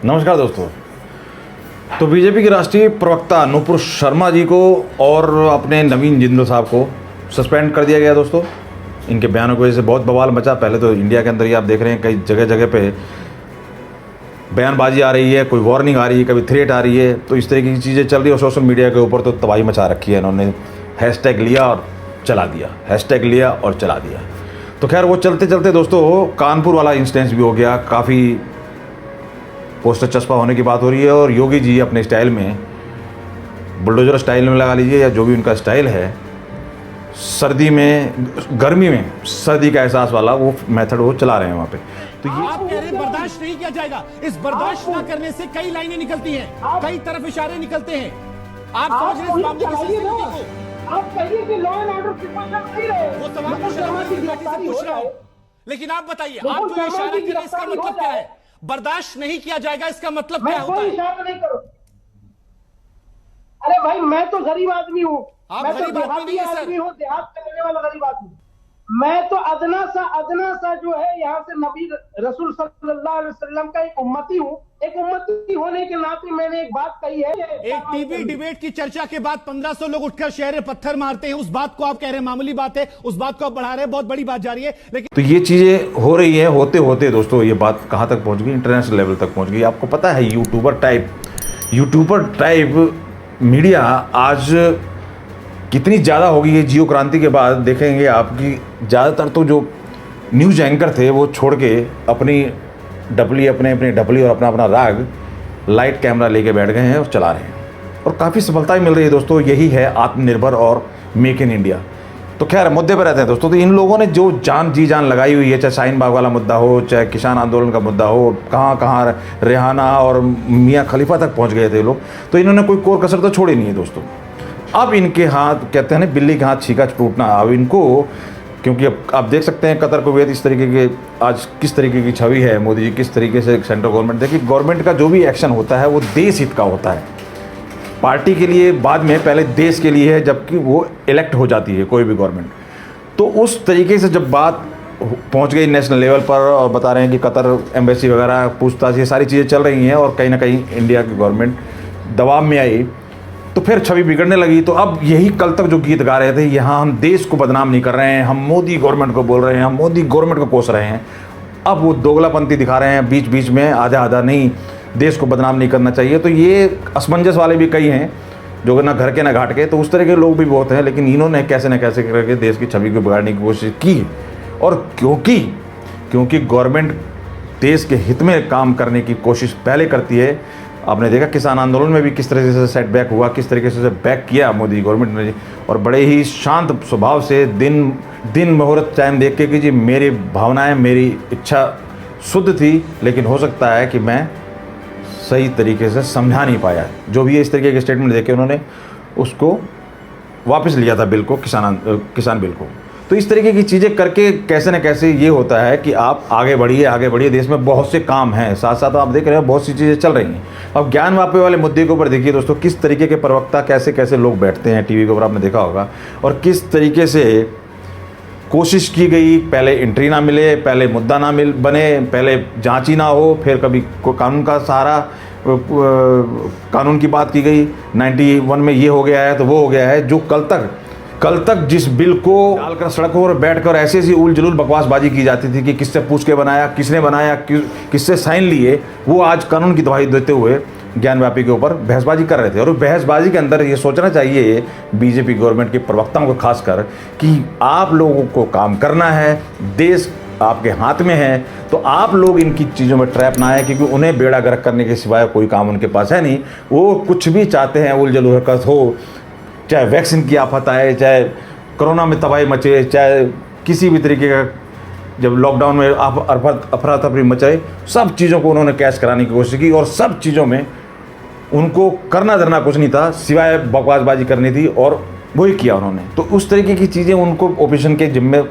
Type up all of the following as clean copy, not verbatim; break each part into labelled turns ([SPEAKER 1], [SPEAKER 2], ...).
[SPEAKER 1] नमस्कार दोस्तों। तो बीजेपी के राष्ट्रीय प्रवक्ता नुपुर शर्मा जी को और अपने नवीन जिंदल साहब को सस्पेंड कर दिया गया दोस्तों। इनके बयानों की वजह से बहुत बवाल मचा। पहले तो इंडिया के अंदर ही आप देख रहे हैं कई जगह जगह पे बयानबाजी आ रही है, कोई वार्निंग आ रही है, कभी थ्रेट आ रही है। तो इस तरीके की चीज़ें चल रही है और सोशल मीडिया के ऊपर तो तबाही मचा रखी है। इन्होंने हैशटैग लिया और चला दिया, हैशटैग लिया और चला दिया। तो खैर वो चलते चलते दोस्तों कानपुर वाला इंसिडेंस भी हो गया। काफ़ी पोस्टर चस्पा होने की बात हो रही है और योगी जी अपने स्टाइल में, बुलडोजर स्टाइल में लगा लीजिए या जो भी उनका स्टाइल है, सर्दी में गर्मी में सर्दी का एहसास वाला वो मेथड वो चला रहे हैं वहाँ पे।
[SPEAKER 2] तो ये आप कह रहे हैं बर्दाश्त नहीं किया जाएगा। इस बर्दाश्त न करने से कई लाइनें निकलती हैं, कई तरफ इशारे निकलते हैं। आप समझ रहे हैं इस मामले की सिचुएशन को?
[SPEAKER 3] आप कहिए कि लॉ एंड ऑर्डर सिचुएशन नहीं रहे।
[SPEAKER 2] वो सवाल मैं शर्मा की गिरफ्तारी से पूछ रहा हूं, लेकिन आप बताइए, आप जो इशारा कर रहे हैं इसका मतलब क्या है? बर्दाश्त नहीं किया जाएगा इसका मतलब क्या होता है?
[SPEAKER 3] मैं कोई इशारा नहीं करूं। अरे भाई मैं तो गरीब आदमी हूं, मैं तो देहाती आदमी हूं, देहात में रहने वाला गरीब आदमी। मैं तो अदना सा जो है यहाँ से नबी रसूल सल्लल्लाहु अलैहि वसल्लम का एक उम्मती हूँ। एक उम्मती होने के नाते मैंने एक बात कही है।
[SPEAKER 2] एक टीवी डिबेट की चर्चा के बाद 1500 लोग उठकर शहर में पत्थर मारते हैं, उस बात को आप कह रहे हैं मामूली बात है, उस बात को आप बढ़ा रहे हैं, बहुत बड़ी बात जा रही है। लेकिन
[SPEAKER 1] तो ये चीज़ें हो रही है। होते होते दोस्तों ये बात कहाँ तक पहुँच गई? इंटरनेशनल लेवल तक पहुँच गई। आपको पता है यूट्यूबर टाइप मीडिया आज कितनी ज़्यादा हो गई है। जियो क्रांति के बाद देखेंगे आपकी ज़्यादातर तो जो न्यूज़ एंकर थे वो छोड़ के अपनी डबली अपने डबली और अपना राग लाइट कैमरा लेके बैठ गए हैं और चला रहे हैं और काफ़ी सफलता मिल रही है दोस्तों। यही है आत्मनिर्भर और मेक इन इंडिया। तो खैर मुद्दे पर रहते हैं दोस्तों। तो इन लोगों ने जो जान लगाई हुई है, चाहे शाहीन बाग वाला मुद्दा हो, चाहे किसान आंदोलन का मुद्दा हो, कहाँ रेहाना और मियाँ खलीफा तक पहुँच गए थे लोग। तो इन्होंने कोई कोर कसर तो छोड़ी नहीं है दोस्तों। अब इनके हाथ, कहते हैं ना बिल्ली के हाथ छीका टूटना, अब इनको, क्योंकि अब आप देख सकते हैं कतर कुवैत इस तरीके के आज किस तरीके की छवि है, मोदी जी किस तरीके से सेंट्रल गवर्नमेंट, देखिए गवर्नमेंट का जो भी एक्शन होता है वो देश हित का होता है, पार्टी के लिए बाद में, पहले देश के लिए है जबकि वो इलेक्ट हो जाती है कोई भी गवर्नमेंट। तो उस तरीके से जब बात पहुंच गई नेशनल लेवल पर और बता रहे हैं कि कतर एम्बेसी वगैरह पूछताछ, ये सारी चीज़ें चल रही हैं और कहीं ना कहीं इंडिया की गवर्नमेंट दबाव में आई, तो फिर छवि बिगड़ने लगी। तो अब यही कल तक जो गीत गा रहे थे, यहाँ हम देश को बदनाम नहीं कर रहे हैं, हम मोदी गवर्नमेंट को बोल रहे हैं, हम मोदी गवर्नमेंट को कोस रहे हैं, अब वो दोगलापंथी दिखा रहे हैं बीच बीच में, आधा नहीं, देश को बदनाम नहीं करना चाहिए। तो ये असमंजस वाले भी कई हैं जो ना घर के ना घाट के, तो उस तरह के लोग भी बहुत हैं। लेकिन इन्होंने कैसे न कैसे करके देश की छवि को बिगाड़ने की कोशिश की। और क्योंकि गवर्नमेंट देश के हित में काम करने की कोशिश पहले करती है। आपने देखा किसान आंदोलन में भी किस तरह से सेटबैक हुआ, किस तरीके से बैक किया मोदी गवर्नमेंट ने, और बड़े ही शांत स्वभाव से दिन मुहूर्त टाइम देख के कि जी मेरी भावनाएं, मेरी इच्छा शुद्ध थी, लेकिन हो सकता है कि मैं सही तरीके से समझा नहीं पाया। जो भी इस तरीके के स्टेटमेंट देके उन्होंने उसको वापस लिया था बिल को, किसान बिल को। तो इस तरीके की चीज़ें करके कैसे न कैसे ये होता है कि आप आगे बढ़िए। देश में बहुत से काम हैं, साथ साथ आप देख रहे हो बहुत सी चीज़ें चल रही हैं। अब ज्ञान वापे वाले मुद्दे के ऊपर देखिए दोस्तों, किस तरीके के प्रवक्ता कैसे लोग बैठते हैं टीवी के ऊपर, आपने देखा होगा, और किस तरीके से कोशिश की गई, पहले एंट्री ना मिले, पहले मुद्दा ना बने, पहले जाँच ही ना हो, फिर कभी कानून का सहारा, कानून की बात की गई, 91 में ये हो गया है तो वो हो गया है। जो कल तक जिस बिल को डालकर सड़कों पर बैठकर ऐसी उल जुलूल बकवासबाजी की जाती थी कि किससे पूछ के बनाया, किसने बनाया, किससे साइन लिए, वो आज कानून की दवाई देते हुए ज्ञानव्यापी के ऊपर बहसबाजी कर रहे थे। और बहसबाजी के अंदर ये सोचना चाहिए बीजेपी गवर्नमेंट के प्रवक्ताओं को खासकर कि आप लोगों को काम करना है, देश आपके हाथ में है, तो आप लोग इनकी चीज़ों में ट्रैप ना आए, क्योंकि उन्हें बेड़ा गर्क करने के सिवाय कोई काम उनके पास है नहीं। वो कुछ भी चाहते हैं, उल जुलूल हरकत हो, चाहे वैक्सीन की आफत आए, चाहे कोरोना में तबाही मचे, चाहे किसी भी तरीके का, जब लॉकडाउन में अफरा तफरी मचाए, सब चीज़ों को उन्होंने कैश कराने की कोशिश की और सब चीज़ों में उनको करना धरना कुछ नहीं था सिवाय बकवासबाजी करनी थी, और वही किया उन्होंने। तो उस तरीके की चीज़ें उनको ओपोजिशन के जिम्मे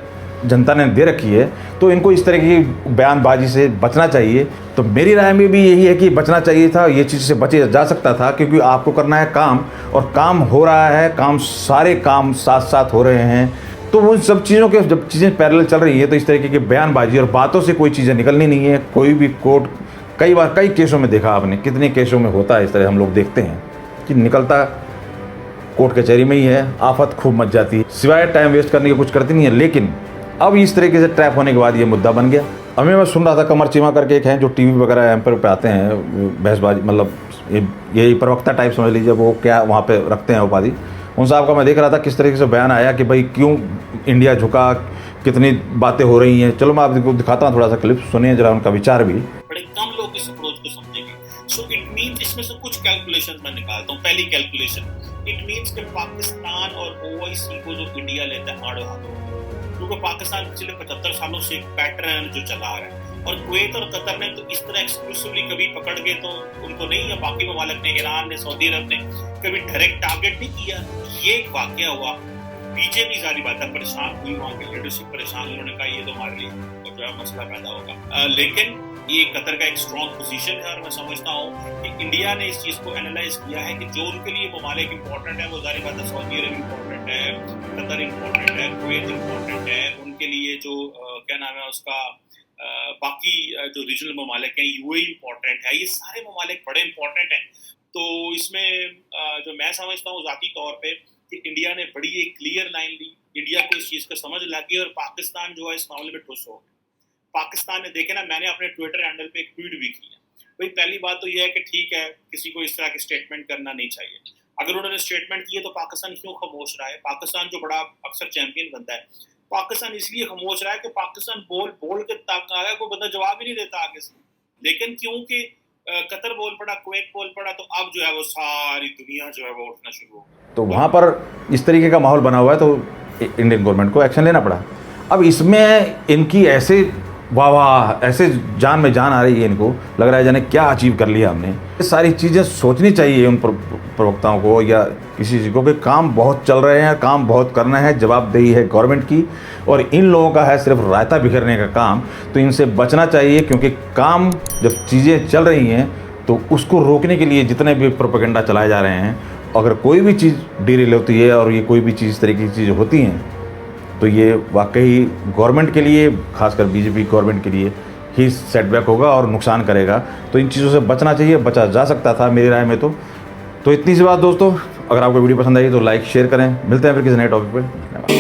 [SPEAKER 1] जनता ने दे रखी है, तो इनको इस तरह की बयानबाजी से बचना चाहिए। तो मेरी राय में भी यही है कि बचना चाहिए था, ये चीज़ से बचे जा सकता था, क्योंकि आपको करना है काम, और काम हो रहा है, सारे काम साथ साथ हो रहे हैं। तो उन सब चीज़ों के जब चीज़ें पैरेलल चल रही है, तो इस तरीके की बयानबाजी और बातों से कोई चीज़ें निकलनी नहीं है। कोई भी कोर्ट कई बार कई केसों में देखा आपने, कितने केसों में होता है इस तरह, हम लोग देखते हैं कि निकलता कोर्ट कचहरी में ही है, आफत खूब मच जाती है, सिवाय टाइम वेस्ट करने की कुछ करती नहीं है। लेकिन अब इस तरीके से ट्रैप होने के बाद ये मुद्दा बन गया। अभी मैं सुन रहा था, कमर चीमा करके एक हैं जो टीवी वगैरह एम्पर पे आते हैं, बहसबाजी, मतलब यही प्रवक्ता टाइप समझ लीजिए, वो क्या वहाँ पे रखते हैं उपाधि, उन साहब का मैं देख रहा था किस तरीके से बयान आया कि भाई क्यों इंडिया झुका, कितनी बातें हो रही हैं। चलो मैं आपको दिखाता हूँ थोड़ा सा क्लिप, सुनिए जरा उनका विचार भी।
[SPEAKER 4] बड़े कम लोग इस अप्रोच को समझेंगे। सो इट मींस, इसमें से कुछ कैलकुलेशन मैं निकालता हूँ। पहली कैलकुलेशन, इट मींस कि पाकिस्तान और ओआईसी को जो इंडिया लेता है आड़ो हाथों, क्योंकि पाकिस्तान पिछले 75 सालों से एक पैटर्न जो चला रहा है, और कुवैत और कतर ने तो इस तरह एक्सक्लूसिवली कभी पकड़ के तो उनको नहीं, या बाकी ममालिक ने, ईरान ने, सऊदी अरब ने कभी डायरेक्ट टारगेट नहीं किया। ये एक वाकया हुआ। बीजेपी सारी बात है परेशान हुई, वहां की लीडरशिप परेशान, उन्होंने कहा ये तो हमारे लिए जो है मसला पैदा होगा। लेकिन ये कतर का एक स्ट्रॉन्ग पोजीशन है, और मैं समझता हूँ कि इंडिया ने इस चीज को एनालाइज किया है कि जो उनके लिए ममालिक इंपॉर्टेंट है, वो जारी बात है सऊदी अरब इंपॉर्टेंट है, कतर इंपॉर्टेंट है, कुवैत इंपॉर्टेंट है, उनके लिए जो क्या नाम है उसका बाकी जो रीजनल ममालिक हैं, यूएई इंपॉर्टेंट है, ये सारे ममालिक बड़े इंपॉर्टेंट हैं। तो इसमें जो मैं समझता हूँ ज़ाती तौर पे कि इंडिया ने बड़ी एक क्लियर लाइन ली, इंडिया को इस चीज़ का समझ लगी, और पाकिस्तान जो है इस मामले में ठुस हो गया। पाकिस्तान ने, देखे ना, मैंने अपने ट्विटर हैंडल पे एक ट्वीट भी किया। भाई पहली बात तो यह है कि ठीक है, किसी को इस तरह की स्टेटमेंट करना नहीं चाहिए। अगर उन्होंने स्टेटमेंट की है तो पाकिस्तान क्यों खामोश रहा है? पाकिस्तान जो बड़ा अक्सर चैंपियन बनता है, पाकिस्तान इसलिए खामोश रहा है कि पाकिस्तान बोल के तक आया, कोई बंदा जवाब ही नहीं देता आगे से। लेकिन क्योंकि कतर बोल पड़ा, कुवैत बोल पड़ा, तो अब जो है वो सारी दुनिया जो है वो उठना शुरू हो गई।
[SPEAKER 1] तो वहाँ पर इस तरीके का माहौल बना हुआ है, तो इंडियन गवर्नमेंट को एक्शन लेना पड़ा। अब इसमें इनकी ऐसे वाह ऐसे जान में जान आ रही है, इनको लग रहा है जाने क्या अचीव कर लिया हमने। ये सारी चीज़ें सोचनी चाहिए उन प्रवक्ताओं को या किसी चीज़ को कि काम बहुत चल रहे हैं, काम बहुत करना है, जवाबदेही है गवर्नमेंट की, और इन लोगों का है सिर्फ रायता बिखरने का काम। तो इनसे बचना चाहिए, क्योंकि काम जब चीज़ें चल रही हैं तो उसको रोकने के लिए जितने भी प्रोपेगेंडा चलाए जा रहे हैं, अगर कोई भी चीज़ डिरेल होती है और ये कोई भी चीज़ इस तरीके की चीज़ें होती हैं, तो ये वाकई गवर्नमेंट के लिए, खासकर बीजेपी गवर्नमेंट के लिए ही सेटबैक होगा और नुकसान करेगा। तो इन चीज़ों से बचना चाहिए, बचा जा सकता था मेरी राय में। तो इतनी सी बात दोस्तों, अगर आपको वीडियो पसंद आई तो लाइक शेयर करें। मिलते हैं फिर किसी नए टॉपिक पर।